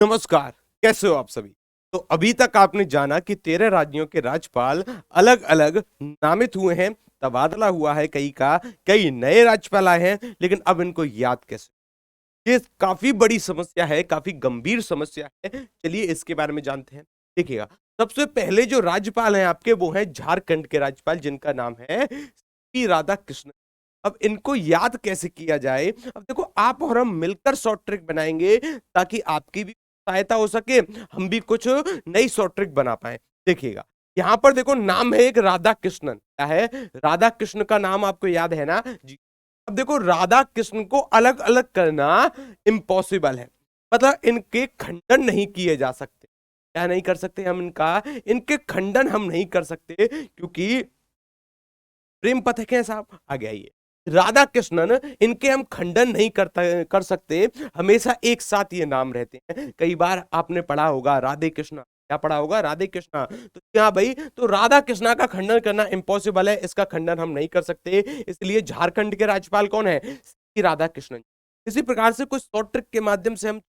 नमस्कार। कैसे हो आप सभी। तो अभी तक आपने जाना कि 13 राज्यों के राज्यपाल अलग अलग नामित हुए हैं, तबादला हुआ है कई का, कई नए राज्यपाल आए हैं, लेकिन अब इनको याद कैसे। ये काफी बड़ी समस्या है, काफी गंभीर समस्या है। चलिए इसके बारे में जानते हैं। देखिएगा, सबसे पहले जो राज्यपाल हैं आपके, वो हैं झारखंड के राज्यपाल, जिनका नाम है सी राधाकृष्णन। अब इनको याद कैसे किया जाए। अब देखो, आप और हम मिलकर शॉर्ट ट्रिक बनाएंगे ताकि आपकी भी सहायता हो सके, हम भी कुछ नई शॉर्ट ट्रिक बना पाए। देखिएगा, यहां पर देखो नाम है एक राधा कृष्णन। क्या है? राधा कृष्ण का नाम आपको याद है ना जी। अब देखो, राधा कृष्ण को अलग अलग करना इम्पॉसिबल है, मतलब इनके खंडन नहीं किए जा सकते। क्या नहीं कर सकते हम इनके खंडन हम नहीं कर सकते, क्योंकि प्रेम पथिक है साहब। आगे आइए। राधा कृष्णन, इनके हम खंडन नहीं कर सकते, हमेशा एक साथ ये नाम रहते हैं। कई बार आपने पढ़ा होगा राधे कृष्णा। क्या पढ़ा होगा? राधे कृष्णा। तो हाँ भाई, तो राधा कृष्णा का खंडन करना इम्पॉसिबल है, इसका खंडन हम नहीं कर सकते। इसलिए झारखंड के राज्यपाल कौन है? सी राधा कृष्णन। इसी प्रकार से कुछ शॉर्ट ट्रिक के माध्यम से हम,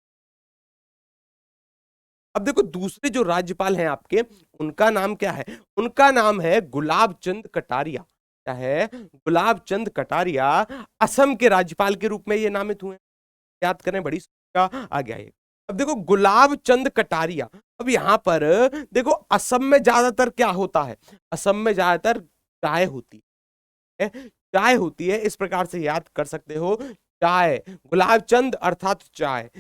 अब देखो दूसरे जो राज्यपाल हैं आपके, उनका नाम क्या है? उनका नाम है गुलाब चंद कटारिया। क्या है? गुलाब चंद कटारिया असम के राज्यपाल के रूप में ये नामित हुए हैं। याद करें, बड़ी समस्या आ गया ये। अब देखो, गुलाब चंद कटारिया। अब यहां पर देखो, असम में ज्यादातर क्या होता है? असम में ज्यादातर चाय होती है। चाय होती है, इस प्रकार से याद कर सकते हो। चाय, गुलाब चंद अर्थात चाय,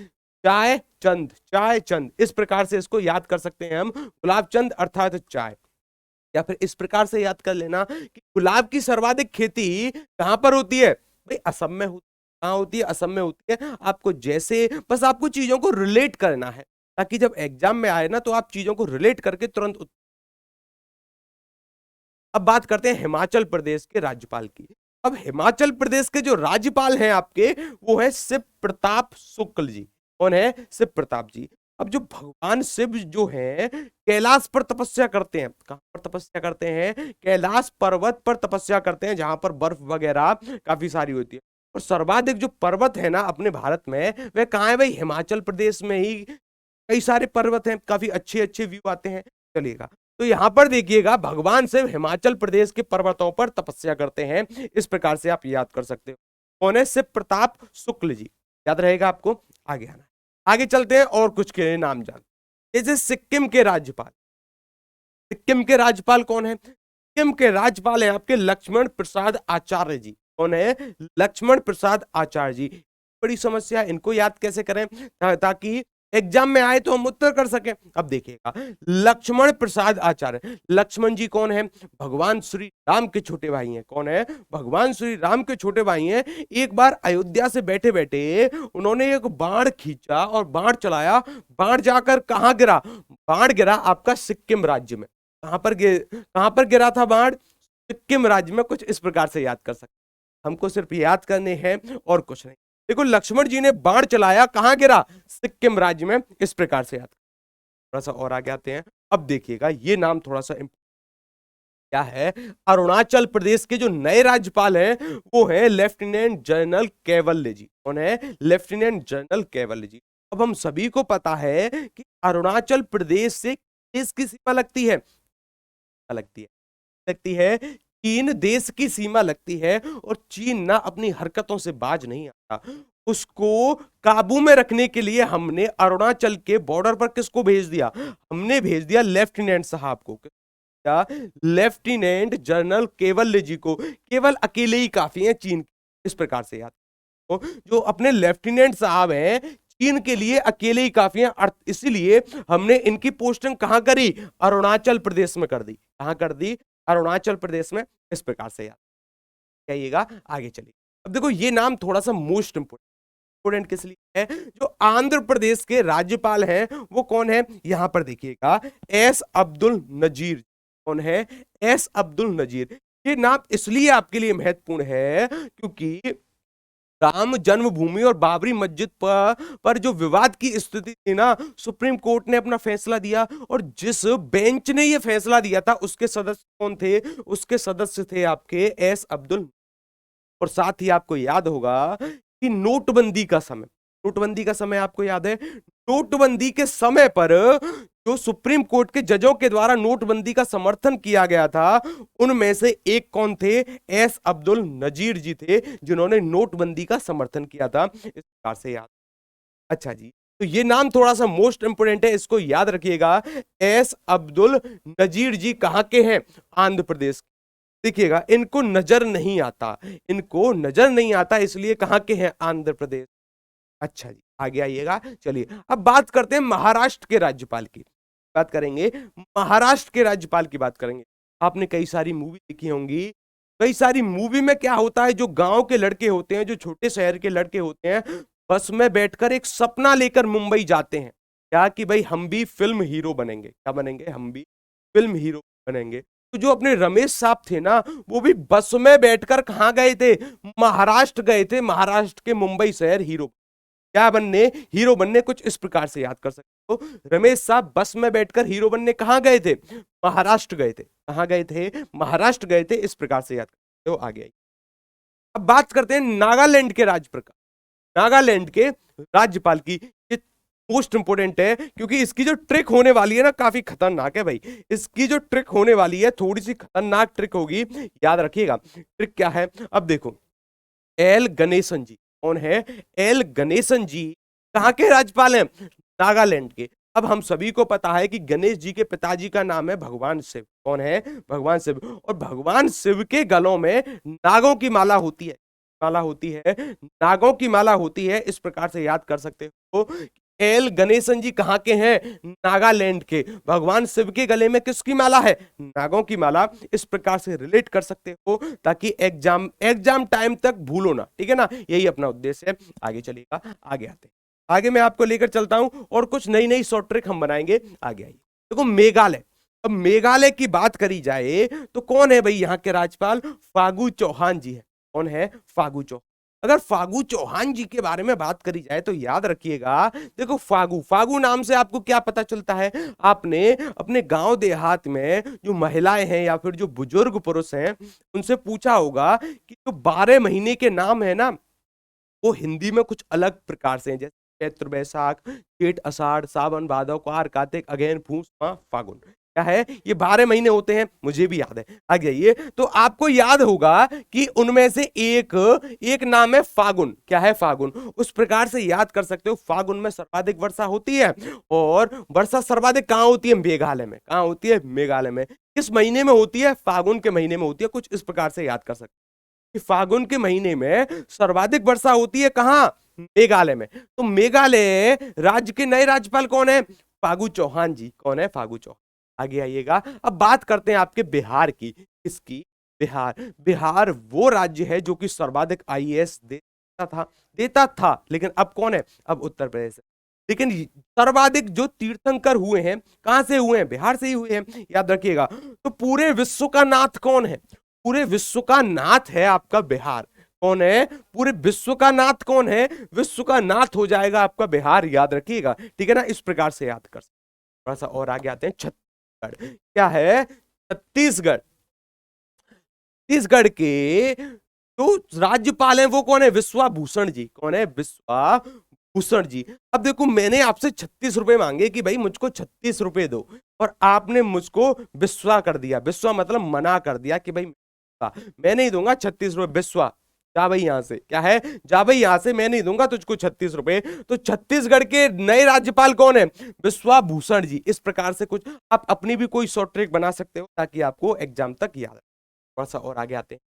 चाय चंद, चाय चंद, इस प्रकार से इसको याद कर सकते हैं हम। गुलाब चंद अर्थात चाय। या फिर इस प्रकार से याद कर लेना कि गुलाब की सर्वाधिक खेती कहां पर होती है? भाई असम में होती है। कहां होती है? असम में होती है। आपको जैसे, बस आपको चीजों को रिलेट करना है, ताकि जब एग्जाम में आए ना तो आप चीजों को रिलेट करके तुरंत अब बात करते हैं हिमाचल प्रदेश के राज्यपाल की। अब हिमाचल प्रदेश के जो राज्यपाल हैं आपके, वो है शिव प्रताप शुक्ल जी। कौन है? शिव प्रताप जी। अब जो भगवान शिव जो हैं, कैलाश पर तपस्या करते हैं। कहां पर तपस्या करते हैं? कैलाश पर्वत पर तपस्या करते हैं, जहां पर बर्फ वगैरह काफी सारी होती है। और सर्वाधिक जो पर्वत है ना अपने भारत में, वह कहाँ है भाई? हिमाचल प्रदेश में ही कई सारे पर्वत हैं, काफी अच्छे अच्छे व्यू आते हैं। चलिएगा, तो यहां पर देखिएगा, भगवान शिव हिमाचल प्रदेश के पर्वतों पर तपस्या करते हैं। इस प्रकार से आप याद कर सकते हो। कौन है? शिव प्रताप शुक्ल जी। याद रहेगा आपको। आगे आना, आगे चलते हैं और कुछ के नाम जान। जैसे सिक्किम के राज्यपाल। सिक्किम के राज्यपाल कौन है? सिक्किम के राज्यपाल है आपके लक्ष्मण प्रसाद आचार्य जी। कौन है? लक्ष्मण प्रसाद आचार्य जी। बड़ी समस्या, इनको याद कैसे करें ताकि एग्जाम में आए तो हम उत्तर कर सकें। अब देखिएगा, लक्ष्मण प्रसाद आचार्य। लक्ष्मण जी कौन है? भगवान श्री राम के छोटे भाई हैं। कौन है? भगवान श्री राम के छोटे भाई हैं। एक बार अयोध्या से बैठे बैठे उन्होंने एक बाण खींचा और बाण चलाया। बाण जाकर कहां गिरा? बाण गिरा आपका सिक्किम राज्य में। कहां पर गिरा था बाण? सिक्किम राज्य में। कुछ इस प्रकार से याद कर सकते, हमको सिर्फ याद करने हैं और कुछ नहीं। देखो, लक्ष्मण जी ने बाण चलाया, कहां गिरा? सिक्किम राज्य में। इस प्रकार से याद, थोड़ा सा और आगे आते हैं। अब देखिएगा, ये नाम थोड़ा सा क्या है? अरुणाचल प्रदेश के जो नए राज्यपाल हैं, वो है लेफ्टिनेंट जनरल केवल्य जी। कौन है? लेफ्टिनेंट जनरल केवल्य जी। अब हम सभी को पता है कि अरुणाचल प्रदेश से देश की सीमा लगती है, लगती है, लगती है चीन देश की सीमा लगती है। और चीन ना अपनी हरकतों से बाज नहीं आता। उसको काबू में रखने के लिए हमने अरुणाचल के बॉर्डर पर किसको भेज दिया? हमने भेज दिया लेफ्टिनेंट साहब को। क्या? लेफ्टिनेंट जनरल केवल्य जी को। केवल अकेले ही काफी हैं चीन। इस प्रकार से याद, तो जो अपने लेफ्टिनेंट साहब हैं, चीन के लिए अकेले ही काफी हैं। इसीलिए हमने इनकी पोस्टिंग कहां करी? अरुणाचल प्रदेश में कर दी। कहां कर दी? अरुणाचल प्रदेश में। इस प्रकार से याद कहिएगा। आगे चलिए। अब देखो, ये नाम थोड़ा सा मोस्ट इंपोर्टेंट किस लिए है? जो आंध्र प्रदेश के राज्यपाल हैं, वो कौन है? यहां पर देखिएगा, एस अब्दुल नजीर। कौन है? एस अब्दुल नजीर। ये नाम इसलिए आपके लिए महत्वपूर्ण है क्योंकि राम जन्मभूमि और बाबरी मस्जिद पर जो विवाद की स्थिति थी ना, सुप्रीम कोर्ट ने अपना फैसला दिया। और जिस बेंच ने ये फैसला दिया था, उसके सदस्य कौन थे? उसके सदस्य थे आपके एस अब्दुल। और साथ ही आपको याद होगा कि नोटबंदी का समय, नोटबंदी का समय आपको याद है? नोटबंदी के समय पर जो सुप्रीम कोर्ट के जजों के द्वारा नोटबंदी का समर्थन किया गया था, उनमें से एक कौन थे? एस अब्दुल नजीर जी थे, जिन्होंने नोटबंदी का समर्थन किया था। इस प्रकार से याद। अच्छा जी, तो ये नाम थोड़ा सा मोस्ट इंपोर्टेंट है, इसको याद रखिएगा। एस अब्दुल नजीर जी कहां के हैं? आंध्र प्रदेश। देखिएगा, इनको नजर नहीं आता, इनको नजर नहीं आता, इसलिए कहां के हैं? आंध्र प्रदेश। अच्छा जी, आगे आइएगा। चलिए अब बात करते हैं महाराष्ट्र के राज्यपाल की। बात करेंगे महाराष्ट्र के राज्यपाल की, बात करेंगे। आपने कई सारी मूवी देखी होंगी। कई सारी मूवी में क्या होता है, जो गांव के लड़के होते हैं, जो छोटे शहर के लड़के होते हैं, बस में बैठकर एक सपना लेकर मुंबई जाते हैं, क्या कि भाई हम भी फिल्म हीरो बनेंगे। क्या बनेंगे? हम भी फिल्म हीरो बनेंगे। तो जो अपने रमेश साहब थे ना, वो भी बस में बैठकर कहां गए थे? महाराष्ट्र गए थे। महाराष्ट्र के मुंबई शहर हीरो, क्या बनने? हीरो बनने। कुछ इस प्रकार से याद कर सकते हो। रमेश साहब बस में बैठकर हीरो बनने कहां गए थे? महाराष्ट्र गए थे। कहां गए थे? महाराष्ट्र गए थे। इस प्रकार से याद करते हो। आगे आइए। अब बात करते हैं नागालैंड के राज्यपाल, नागालैंड के राज्यपाल की। ये मोस्ट इंपोर्टेंट है, क्योंकि इसकी जो ट्रिक होने वाली है ना, काफी खतरनाक है भाई। इसकी जो ट्रिक होने वाली है, थोड़ी सी खतरनाक ट्रिक होगी, याद रखिएगा। ट्रिक क्या है? अब देखो, एल गणेशन जी कौन है? एल गणेशन जी कहां के राज्यपाल हैं? नागालैंड के। अब हम सभी को पता है कि गणेश जी के पिताजी का नाम है भगवान शिव। कौन है? भगवान शिव। और भगवान शिव के गलों में नागों की माला होती है। माला होती है, नागों की माला होती है। इस प्रकार से याद कर सकते हो। एल गणेशन जी कहां के हैं? नागालैंड के। भगवान शिव के गले में किसकी माला है? नागों की माला। इस प्रकार से रिलेट कर सकते हो, ताकि एग्जाम टाइम तक भूलो ना, ठीक है ना? यही अपना उद्देश्य है। आगे चलिएगा, आगे आते हैं। आगे मैं आपको लेकर चलता हूं और कुछ नई नई शॉर्ट ट्रिक हम बनाएंगे। आगे आइए। देखो मेघालय, अब मेघालय की बात करी जाए तो कौन है भाई यहाँ के राज्यपाल? फागू चौहान जी है। कौन है? फागू चौहान। अगर फागू चौहान जी के बारे में बात करी जाए तो याद रखिएगा, देखो फागू, फागू नाम से आपको क्या पता चलता है? आपने अपने गांव देहात में जो महिलाएं हैं या फिर जो बुजुर्ग पुरुष हैं, उनसे पूछा होगा कि जो 12 महीने के नाम है ना, वो हिंदी में कुछ अलग प्रकार से हैं, जैसे चैत्र, बैसाख, जेठ, अषाढ़, सावन, भादव, कुआर, कार्तिक, अगेन, पूस, माह, फागुन। क्या है? ये 12 महीने होते हैं, मुझे भी याद है। आगे आइए। तो आपको याद होगा कि उनमें से एक नाम है फागुन। क्या है? फागुन। उस प्रकार से याद कर सकते हो, फागुन में सर्वाधिक वर्षा होती है, और वर्षा सर्वाधिक कहां होती है? मेघालय में। कहां होती है? मेघालय में। किस महीने में होती है? फागुन के महीने में होती है। कुछ इस प्रकार से याद कर सकते हो कि फागुन के महीने में सर्वाधिक वर्षा होती है कहां? मेघालय में। तो मेघालय राज्य के नए राज्यपाल कौन है? फागू चौहान जी। कौन है? फागू चौहान। आगे आइएगा। अब बात करते हैं आपके बिहार की। किसकी? बिहार। बिहार वो राज्य है जो कि सर्वाधिक आईएएस देता था, लेकिन अब कौन है? अब उत्तर प्रदेश है। लेकिन सर्वाधिक जो तीर्थंकर हुए हैं, कहां से हुए हैं? बिहार से ही हुए हैं, याद रखिएगा। तो पूरे विश्व का नाथ कौन है? पूरे विश्व का नाथ है आपका बिहार। कौन है? पूरे विश्व का नाथ कौन है? विश्व का नाथ हो जाएगा आपका बिहार, याद रखिएगा, ठीक है ना? इस प्रकार से याद कर। थोड़ा सा और आगे आते हैं। छत्तीसगढ़। क्या है? छत्तीसगढ़। छत्तीसगढ़ के जो राज्यपाल हैं वो कौन है? विश्वाभूषण जी। कौन है? विश्वाभूषण जी। अब देखो, मैंने आपसे 36 रुपए मांगे कि भाई मुझको 36 रुपए दो, और आपने मुझको विश्वा कर दिया। विश्वा मतलब मना कर दिया कि भाई मैं नहीं दूंगा 36 रुपए। विश्वा, जा भाई यहां से। क्या है? जा भाई यहां से, मैं नहीं दूंगा तुझको 36 रुपए। तो छत्तीसगढ़ के नए राज्यपाल कौन है? विश्वाभूषण जी। इस प्रकार से कुछ आप अपनी भी कोई शॉर्ट ट्रिक बना सकते हो, ताकि आपको एग्जाम तक याद है। थोड़ा सा और आगे आते हैं।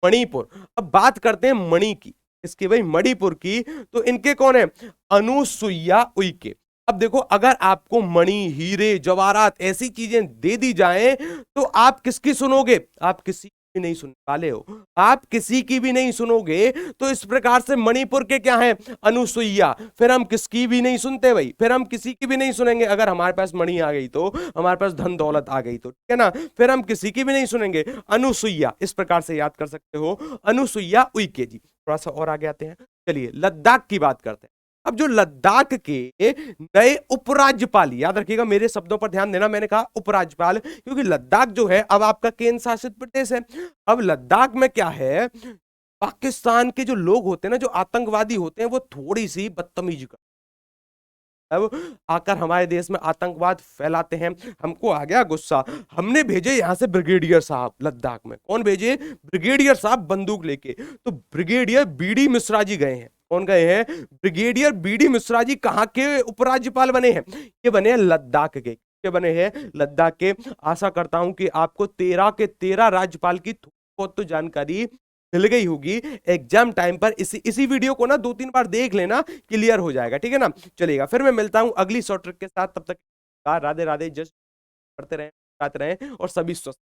मणिपुर। अब बात करते हैं मणि की। इसकी भाई मणिपुर की। तो इनके कौन है? अनुसुईया उइके। अब देखो, अगर आपको मणि, हीरे, जवाहरात ऐसी चीजें दे दी जाएं, तो आप किसकी सुनोगे? आप किसी भी नहीं सुनने वाले हो, आप किसी की भी नहीं सुनोगे। तो इस प्रकार से मणिपुर के क्या हैं? अनुसुईया। फिर हम किसकी भी नहीं सुनते भाई, फिर हम किसी की भी नहीं सुनेंगे। अगर हमारे पास मणि आ गई तो, हमारे पास धन दौलत आ गई तो, ठीक है ना? फिर हम किसी की भी नहीं सुनेंगे। अनुसुईया, इस प्रकार से याद कर सकते हो, अनुसुईया उइके जी। थोड़ा सा और आगे आते हैं। चलिए लद्दाख की बात करते हैं। अब जो लद्दाख के नए उपराज्यपाल, याद रखिएगा, मेरे शब्दों पर ध्यान देना, मैंने कहा उपराज्यपाल, क्योंकि लद्दाख जो है अब आपका केंद्र शासित प्रदेश है। अब लद्दाख में क्या है? पाकिस्तान के जो लोग होते हैं ना, जो आतंकवादी होते हैं, वो थोड़ी सी बदतमीजी कर, अब आकर हमारे देश में आतंकवाद फैलाते हैं। हमको आ गया गुस्सा, हमने भेजे यहां से ब्रिगेडियर साहब लद्दाख में। कौन भेजे? ब्रिगेडियर साहब बंदूक लेके। तो ब्रिगेडियर बीडी मिश्रा जी गए हैं। कौन गए हैं? ब्रिगेडियर बीडी मिश्रा जी कहाँ के उपराज्यपाल बने हैं? ये बने हैं लद्दाख के बने हैं लद्दाख के। आशा करता हूं कि आपको 13 के 13 राज्यपाल की थोड़ी बहुत तो जानकारी मिल गई होगी। एग्जाम टाइम पर इसी वीडियो को ना 2-3 बार देख लेना, क्लियर हो जाएगा। ठीक है ना? चलिएगा, फिर मैं मिलता हूं अगली शॉर्ट ट्रिक के साथ। तब तक राधे राधे, जस्ट पढ़ते रहें, और सभी स्वस्थ।